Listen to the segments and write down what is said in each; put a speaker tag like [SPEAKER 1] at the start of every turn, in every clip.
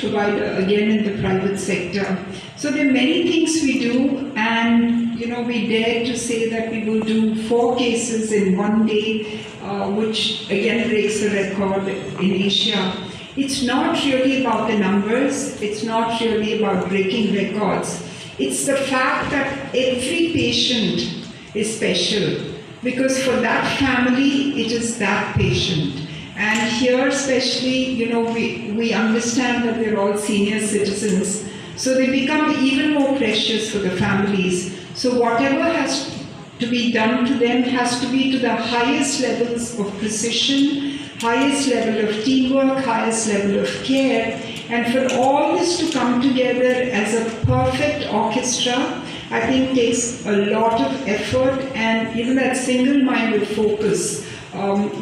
[SPEAKER 1] provider again in the private sector. So there are many things we do, and we dare to say that we will do 4 cases in one day, which again breaks the record in Asia. It's not really about the numbers, it's not really about breaking records. It's the fact that every patient is special, because for that family, it is that patient. And here especially, we understand that we're all senior citizens, so they become even more precious for the families. So whatever has to be done to them has to be to the highest levels of precision, highest level of teamwork, highest level of care. And for all this to come together as a perfect orchestra, I think takes a lot of effort, and even that single-minded focus.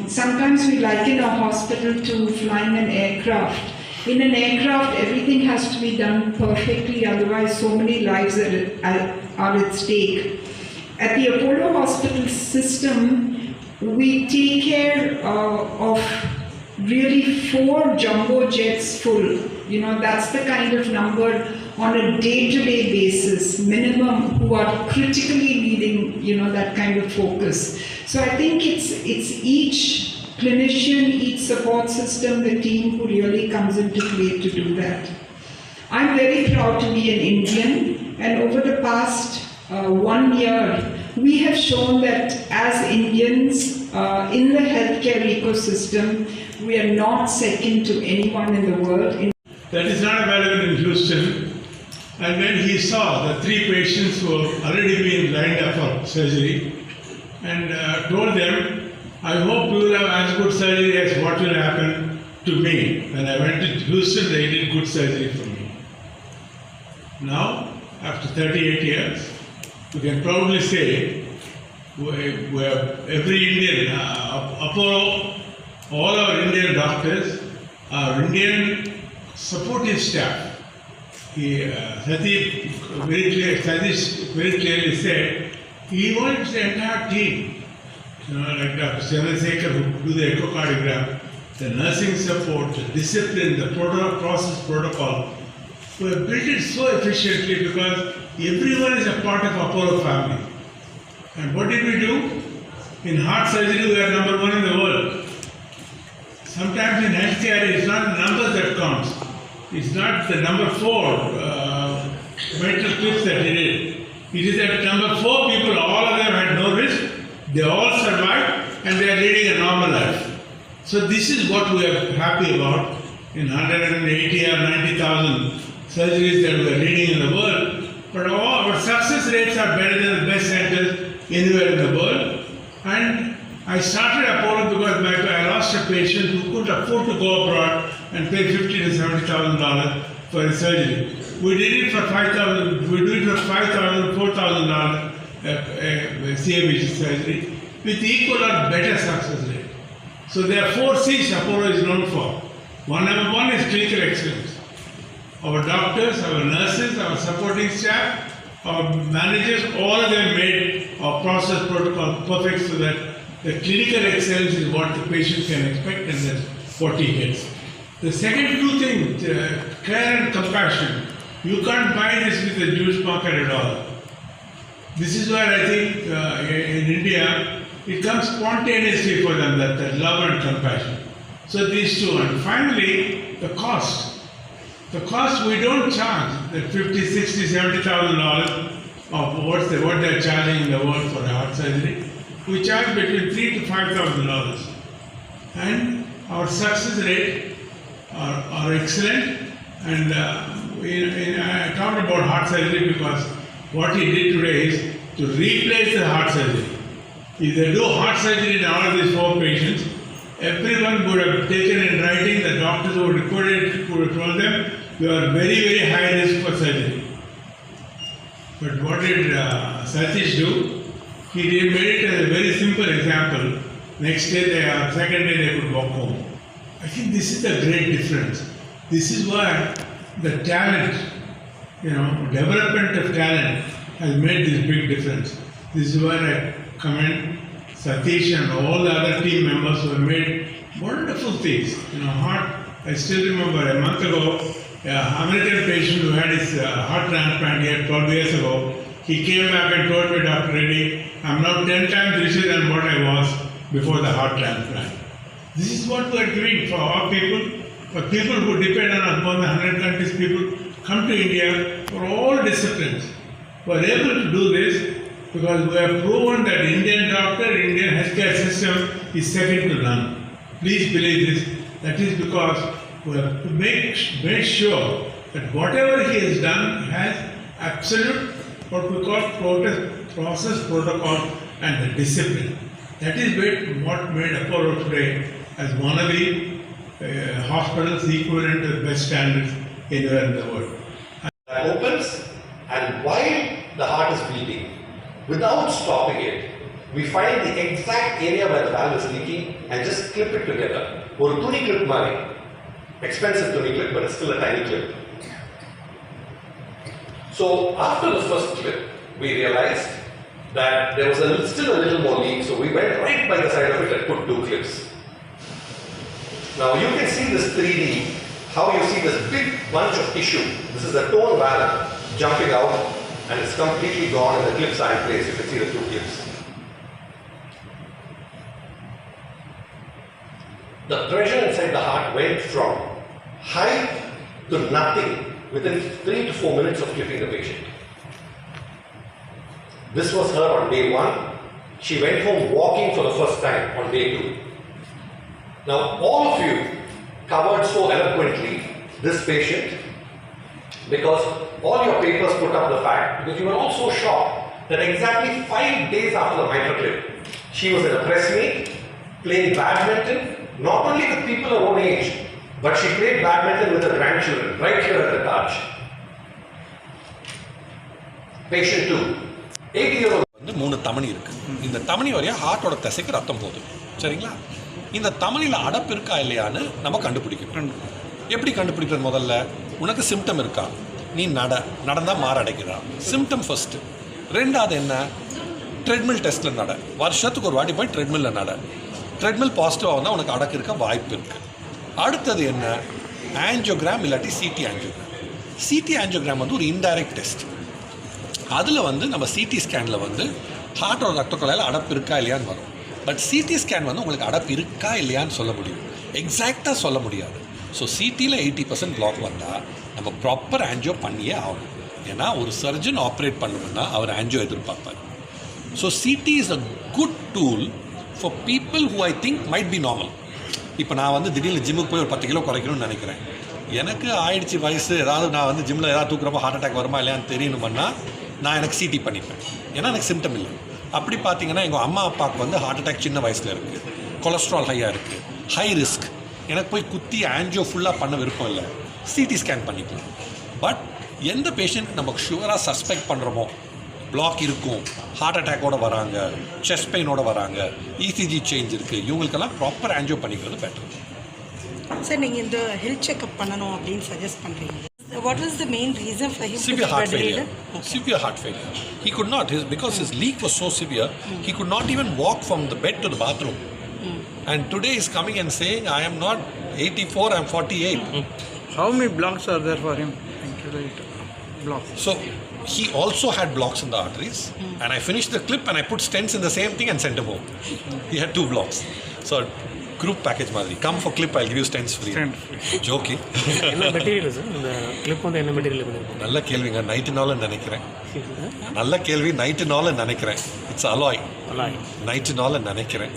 [SPEAKER 1] Sometimes we liken a hospital to flying an aircraft. In an aircraft, everything has to be done perfectly, otherwise so many lives are at stake. At the Apollo Hospital system, we take care of really 4 jumbo jets full. That's the kind of number on a day-to-day basis, minimum, who are critically needing, that kind of focus. So I think it's each clinician, each support system, the team who really comes into play to do that. I'm very proud to be an Indian, and over the past 1 year, we have shown that as Indians in the healthcare ecosystem, we are not second to anyone in the world.
[SPEAKER 2] That is not available in Houston. And when he saw the 3 patients who have already been lined up for surgery, and told them, I hope you will have as good surgery as what will happen to me. When I went to Houston, they did good surgery for me. Now, after 38 years, we can proudly say we have every Indian, Apollo, all our Indian doctors, our Indian supportive staff. Satish very clearly said, he wants the entire team, like Dr. Chandrasekhar, who do the echocardiogram, the nursing support, the discipline, the process protocol. We have built it so efficiently because everyone is a part of Apollo family. And what did we do? In heart surgery, we are number 1 in the world. Sometimes in healthcare, it's not the numbers that counts. It's not the number 4 mental clips that he did. It is that number 4 people, all of them had no risk. They all survived and they are leading a normal life. So this is what we are happy about in 180 or 90,000 surgeries that we are leading in the world. But all our success rates are better than the best centers anywhere in the world. And I started Apollo because I lost a patient who couldn't afford to go abroad and pay $50,000 to $70,000 for a surgery. We did it for $5,000. We do it for $5,000, $4,000 CABG surgery with equal or better success rate. So there are 4 C's Apollo is known for. Number one is clinical excellence. Our doctors, our nurses, our supporting staff, our managers, all of them made our process protocol perfect so that the clinical excellence is what the patient can expect, and that's what he gets. The second 2 things, care and compassion. You can't buy this with the juice market at all. This is where I think in India, it comes spontaneously for them, that love and compassion. So these 2. And finally, the cost. The cost we don't charge, that $50,000, $60,000, $70,000 of what they're charging in the world for a heart surgery. We charge between $3,000 to $5,000. And our success rate are excellent. And I talked about heart surgery because what he did today is to replace the heart surgery. If they do heart surgery in all of these 4 patients, everyone would have taken in writing, the doctors would have told them, you are very, very high risk for surgery. But what did Satish do? He made it as a very simple example. Next day, second day, they could walk home. I think this is the great difference. This is why the talent, development of talent has made this big difference. This is why I commend Satish and all the other team members who have made wonderful things. Heart, I still remember a month ago, American patient who had his heart transplant here 12 years ago. He came back and told me, Dr. Reddy, I'm now 10 times richer than what I was before the heart transplant. This is what we are doing for our people, for people who depend on us. More than 100 countries, people come to India for all disciplines. We are able to do this because we have proven that Indian doctor, Indian healthcare system is second to none. Please believe this. That is because we have to make sure that whatever he has done has absolute what we call process, protocol and the discipline. That is what made Apollo today as one of the hospitals equivalent to the best standards anywhere in the world.
[SPEAKER 3] That opens, and while the heart is beating, without stopping it, we find the exact area where the valve is leaking and just clip it together. Or tuni clip mari. Expensive tuni clip, but it's still a tiny clip. So after the first clip, we realized that there was still a little more leak, so we went right by the side of it and put 2 clips. Now you can see this 3D, how you see this big bunch of tissue. This is the tone valve jumping out and it's completely gone and the clips are in place. You can see the 2 clips. The pressure inside the heart went from high to nothing within 3 to 4 minutes of clipping the patient. This was her on day 1. She went home walking for the first time on day 2. Now all of you covered so eloquently this patient because all your papers put up the fact, because you were all so shocked that exactly 5 days after the mitral clip, she was at a press meet playing badminton, not only with people her own age, but she played badminton with her grandchildren right here at the Taj. Patient 2, 8-year-old.
[SPEAKER 4] வந்து 3 தமனி இருக்கு. இந்த தமனி வழியா ஹார்ட்டோட தசைக்கு ரத்தம் போகுது. சரிங்களா? இந்த தமனியில் அடப்பு இருக்கா இல்லையான்னு நம்ம கண்டுபிடிக்கணும். எப்படி கண்டுபிடிக்கிறது? முதல்ல உனக்கு சிம்டம் இருக்கா, நீ நடந்தால் மாரடைக்கிறா, சிம்டம் ஃபர்ஸ்ட்டு. ரெண்டாவது என்ன, ட்ரெட்மில் டெஸ்ட்டில் நட, வருஷத்துக்கு ஒரு வாட்டி போய் ட்ரெட்மில்லில் நட. ட்ரெட்மில் பாசிட்டிவாக வந்தால் உனக்கு அடக்கு இருக்க வாய்ப்பு இருக்குது. அடுத்தது என்ன, ஆஞ்சியோகிராம் இல்லாட்டி சிடி ஆஞ்சியோகிராம். சிடி ஆஞ்சியோகிராம் வந்து ஒரு இன்டைரக்ட் டெஸ்ட். அதில் வந்து நம்ம சிடி ஸ்கேனில் வந்து ஹார்ட்டோட ரத்த குழாயில் அடப்பு இருக்கா இல்லையான்னு வரும். பட் சிடி ஸ்கேன் வந்து உங்களுக்கு அடப்பு இருக்கா இல்லையான்னு சொல்ல முடியும், எக்ஸாக்டாக சொல்ல முடியாது. ஸோ சிடியில் 80% பிளாக் வந்தால் நம்ம ப்ராப்பர் ஆன்ஜியோ பண்ணியே ஆகும். ஏன்னா ஒரு சர்ஜன் ஆப்ரேட் பண்ணணும்னா அவர் ஆன்ஜியோ எதிர்பார்ப்பார். So CT is a good tool for people who I think might be normal. இப்போ நான் வந்து திடீர்னு ஜிம்முக்கு போய் ஒரு 10 கிலோ குறைக்கணும்னு நினைக்கிறேன். எனக்கு ஆயிடுச்சு வயசு, ஏதாவது நான் வந்து ஜிம்மில் ஏதாவது தூக்குறப்போ ஹார்ட் அட்டாக் வருமா இல்லையான்னு தெரியணும்னா நான் எனக்கு சிடி பண்ணிப்பேன். ஏன்னா எனக்கு சிம்டம் இல்லை. அப்படி பார்த்தீங்கன்னா எங்கள் அம்மா அப்பாவுக்கு வந்து ஹார்ட் அட்டாக் சின்ன வயசில் இருக்குது, கொலஸ்ட்ரால் ஹையாக இருக்குது, ஹை ரிஸ்க். எனக்கு போய் குத்தி ஆன்ஜியோ ஃபுல்லாக பண்ண விருப்பம் இல்லை, சிடி ஸ்கேன் பண்ணிக்கலாம். பட் எந்த பேஷண்ட் நமக்கு ஷுவராக சஸ்பெக்ட் பண்ணுறோமோ பிளாக் இருக்கும், ஹார்ட் அட்டாக்கோடு வராங்க, செஸ்ட் பெயினோடு வராங்க, இசிஜி சேஞ்ச் இருக்குது, இவங்களுக்கெல்லாம் ப்ராப்பர் ஆன்ஜியோ பண்ணிக்கிறது பெட்டர்.
[SPEAKER 5] சார், நீங்கள் இந்த ஹெல்த் செக்அப் பண்ணணும் அப்படின்னு சஜஸ்ட் பண்ணுறீங்க. What was the main reason for him
[SPEAKER 4] severe
[SPEAKER 5] to be
[SPEAKER 4] heart
[SPEAKER 5] bedridden?
[SPEAKER 4] failure. Okay. Severe heart failure. He could not, because his leak was so severe, he could not even walk from the bed to the bathroom. And today he's coming and saying, I am not 84, I am 48.
[SPEAKER 6] How many blocks are there for him? Blocks.
[SPEAKER 4] So he also had blocks in the arteries, and I finished the clip and I put stents in the same thing and sent him home. He had 2 blocks. So group package மாதிரி, come for clip, I'll give you stents free. Joking.
[SPEAKER 7] என்ன material sir இந்த clip வந்து என்ன material பண்ணிருக்கோம்?
[SPEAKER 4] நல்ல கேள்விங்க, நைட்டினால நினைக்கிறேன். நல்ல கேள்வி, நைட்டினால நினைக்கிறேன். இட்ஸ் அலாய் நைட்டினால நினைக்கிறேன்.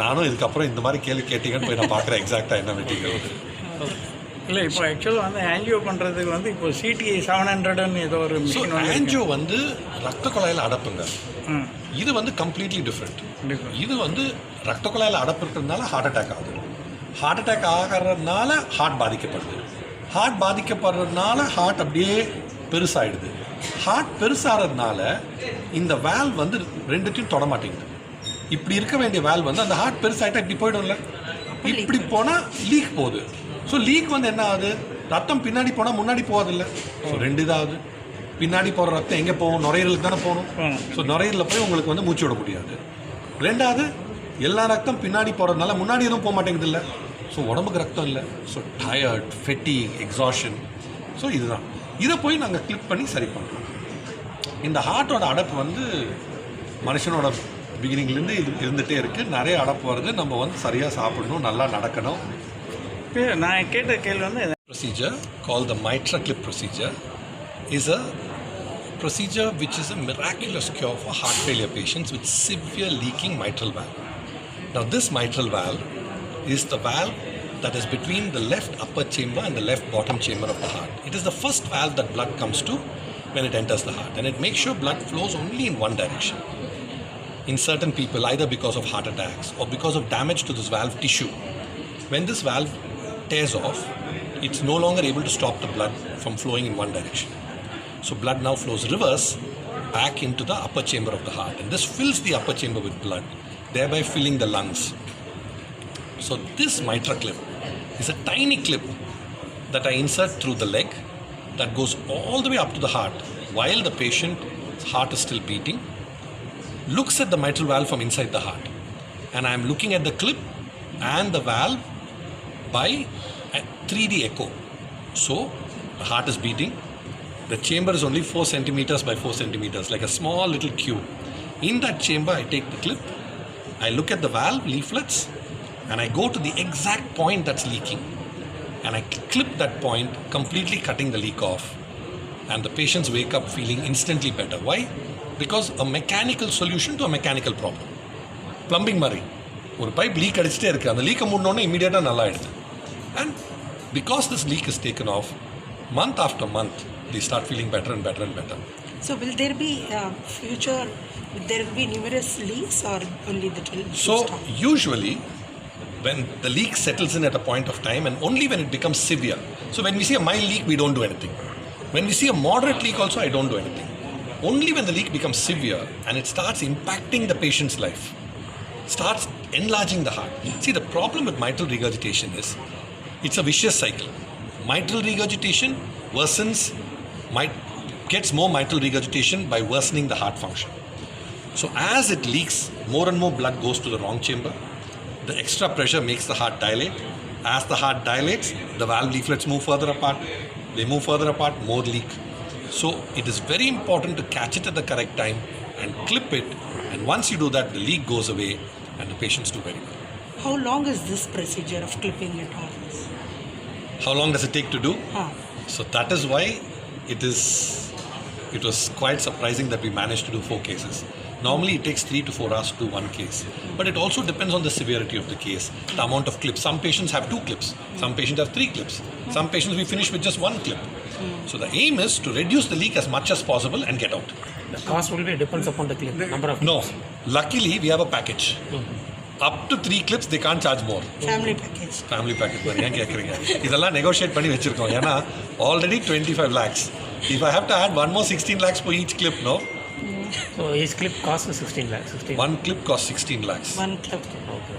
[SPEAKER 4] நானும் இதுக்கப்புறம் இந்த மாதிரி கேள்வி கேட்டீங்கன்னு போய் நான் பார்க்குறேன் எக்ஸாக்டாக என்ன மெட்டீரியல்.
[SPEAKER 6] இல்லை, இப்போ ஆக்சுவலாக வந்து ஆன்ஜியோ பண்ணுறதுக்கு வந்து இப்போ சிடி 700ன்னு ஏதோ ஒரு மிஷின் வந்து
[SPEAKER 4] ஆன்ஜியோ வந்து ரத்த குழாயில் அடப்புங்க. இது வந்து கம்ப்ளீட்லி டிஃப்ரெண்ட். இது வந்து ரத்த குழாயில் அடப்பு இருக்கிறதுனால ஹார்ட் அட்டாக் ஆகுது. ஹார்ட் அட்டாக் ஆகிறதுனால ஹார்ட் பாதிக்கப்படுது. ஹார்ட் பாதிக்கப்படுறதுனால ஹார்ட் அப்படியே பெருசாகிடுது. ஹார்ட் பெருசாகிறதுனால இந்த வேல்வ் வந்து ரெண்டுத்தையும் தொட மாட்டேங்குது. இப்படி இருக்க வேண்டிய வேல்வ் வந்து அந்த ஹார்ட் பெருசாகிட்டா இப்படி போய்டும்ல, இப்படி போனால் லீக் போகுது. ஸோ லீக் வந்து என்ன ஆகுது, ரத்தம் பின்னாடி போனால் முன்னாடி போகாதில்ல. ஸோ 2 இதாகுது. பின்னாடி போகிற ரத்தம் எங்கே போகும், நுரையீரலுக்கு தானே போகணும். ஸோ நுரையீரலில் போய் உங்களுக்கு வந்து மூச்சு விட முடியாது. 2வது, எல்லா ரத்தம் பின்னாடி போகிறதுனால முன்னாடி எதுவும் போக மாட்டேங்குது இல்லை. ஸோ உடம்புக்கு ரத்தம் இல்லை. ஸோ டயர்ட், ஃபெட்டிக், எக்ஸாஷன், ஸோ இதுதான் இதை போய் நாங்கள் கிளிப் பண்ணி சரி பண்ணுறோம். இந்த ஹார்ட்டோட அடப்பு வந்து மனுஷனோட பிகினிங்லேருந்து இது இருந்துகிட்டே இருக்குது. நிறைய அடப்பு வருது. நம்ம வந்து சரியாக சாப்பிடணும், நல்லா நடக்கணும்.
[SPEAKER 6] இப்போ நான் கேட்ட கேள்வி வந்து
[SPEAKER 4] Procedure called the Mitra clip procedure is a procedure which is a miraculous cure for heart failure patients with severe leaking mitral valve. Now this mitral valve is the valve that is between the left upper chamber and the left bottom chamber of the heart. It is the first valve that blood comes to when it enters the heart, and it makes sure blood flows only in one direction. In certain people, either because of heart attacks or because of damage to this valve tissue, when this valve tears off, it's no longer able to stop the blood from flowing in one direction. So blood now flows reverse back into the upper chamber of the heart, and this fills the upper chamber with blood, thereby filling the lungs. So this Mitra clip is a tiny clip that I insert through the leg that goes all the way up to the heart while the patient's heart is still beating, looks at the mitral valve from inside the heart, and I am looking at the clip and the valve by a 3D echo. So the heart is beating, the chamber is only 4 centimeters by 4 centimeters, like a small little cube. In that chamber I take the clip, I look at the valve leaflets, and I go to the exact point that's leaking, and I clip that point, completely cutting the leak off, and the patients wake up feeling instantly better. Why? Because a mechanical solution to a mechanical problem. Plumbing மாதிரி ஒரு pipe league அடிச்சுட்டே இருக்குது, அந்த லீக்கை மூடனோடனே இமீடியட்டாக நல்லா ஆயிடுது. And because this leak is taken off, month after month, they start feeling better and better and better.
[SPEAKER 5] So will there be future, will there be numerous leaks or only the
[SPEAKER 4] So usually when the leak settles in at a point of time, and only when it becomes severe. So when we see a mild leak, we don't do anything. When we see a moderate leak also, I don't do anything. Only when the leak becomes severe and it starts impacting the patient's life, starts enlarging the heart. See, the problem with mitral regurgitation is it's a vicious cycle. Mitral regurgitation worsens, gets more mitral regurgitation by worsening the heart function. So as it leaks, more and more blood goes to the wrong chamber. The extra pressure makes the heart dilate. As the heart dilates, the valve leaflets move further apart. They move further apart, more leak. So it is very important to catch it at the correct time and clip it. And once you do that, the leak goes away and the patients do very well.
[SPEAKER 5] How long is this procedure of clipping it off?
[SPEAKER 4] How long does it take to do? So that is why it was quite surprising that we managed to do 4 cases. Normally it takes 3 to 4 hours to do 1 case. But it also depends on the severity of the case, the amount of clips. Some patients have 2 clips, some patients have 3 clips. Some patients we finish with just 1 clip. So the aim is to reduce the leak as much as possible and get out.
[SPEAKER 7] The cost will be depends upon the clip, number of
[SPEAKER 4] No, luckily we have a package. Up to 3 clips they can't charge more.
[SPEAKER 5] Family package.
[SPEAKER 4] Family package மாதிரி ஏன் கேட்குறீங்க? இதெல்லாம் negotiate பண்ணி வச்சுருக்கோம். ஏன்னா already 25 lakhs. If I have to add 1 more 16 lakhs for each clip, no?
[SPEAKER 7] So each clip costs 16 lakhs. 16.
[SPEAKER 4] 1 clip costs 16 lakhs.
[SPEAKER 5] 1 clip.
[SPEAKER 7] Okay.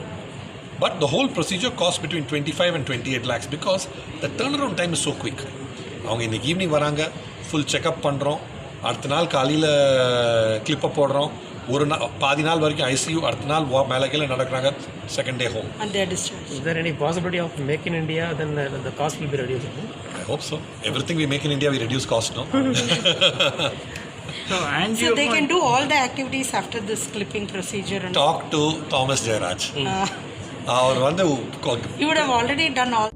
[SPEAKER 4] But the whole procedure costs between 25 and 28 lakhs because the turnaround time is so quick. அவங்க இன்றைக்கி evening வராங்க, full checkup பண்ணுறோம், அடுத்த நாள் காலையில் கிளிப்பை போடுறோம், ஒரு நாள் பாதி நாள் வரைக்கும் ஐசியூ, அடுத்த நாள் மேலே கீழே நடக்கிறாங்க, second day home.
[SPEAKER 5] And they are discharged.
[SPEAKER 7] Is there any possibility of make in India? Then the cost will be reduced.
[SPEAKER 4] I hope so. Everything we make in India, we reduce cost, no?
[SPEAKER 6] So
[SPEAKER 5] So they can do all the activities after this clipping procedure. And
[SPEAKER 4] Talk to Thomas Jayaraj. அவர் வந்து
[SPEAKER 5] you would have already done all.